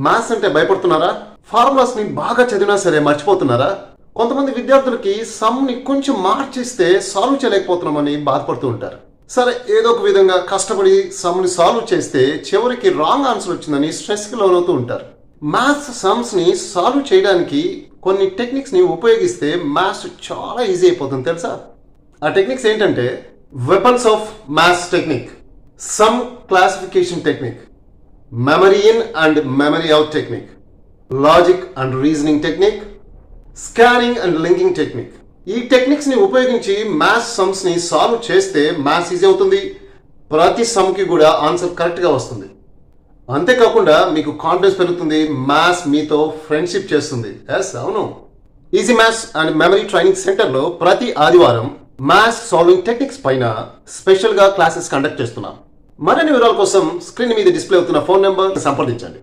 Maths అంటే భయపడుతున్నారా? Formulas ని బాగా చదివినా సరే మర్చిపోతున్నారా? కొంతమంది విద్యార్థులకి సమ్ ని కొంచెం మార్చిస్తే సాల్వ్ చేయలేకపోతున్నామని బాధపడుతూ ఉంటారు. సరే, ఏదో ఒక విధంగా కష్టపడి సమ్ ని సాల్వ్ చేస్తే చివరికి రాంగ్ ఆన్సర్ వచ్చిందని స్ట్రెస్ కి లోనవుతూ ఉంటారు. మ్యాథ్స్ సమ్స్ ని సాల్వ్ చేయడానికి కొన్ని టెక్నిక్స్ ని ఉపయోగిస్తే మ్యాథ్స్ చాలా ఈజీ అయిపోతుంది తెలుసా? ఆ టెక్నిక్స్ ఏంటంటే weapons of maths technique, some classification technique, memory in and memory out technique, logic and reasoning technique, scanning and linking technique. ఈ టెక్నిక్స్ ని ఉపయోగించి మ్యాథ్స్ సమ్స్ ని సాల్వ్ చేస్తే మ్యాథ్స్ ఈజీ అవుతుంది. ప్రతి సమ్ కి కూడా ఆన్సర్ కరెక్ట్ గా వస్తుంది. అంతేకాకుండా మీకు కాన్ఫిడెన్స్ పెరుగుతుంది. మ్యాథ్స్ మీతో ఫ్రెండ్షిప్ చేస్తుంది. ఎస్, అవును. Easy maths and memory training centre లో ప్రతి ఆదివారం మ్యాథ్స్ సాల్వింగ్ టెక్నిక్స్ పైన స్పెషల్ గా క్లాసెస్ కండక్ట్ చేస్తున్నాం. మరిన్ని వివరాల కోసం స్క్రీన్ మీద డిస్ప్లే అవుతున్న ఫోన్ నెంబర్ సంప్రదించండి.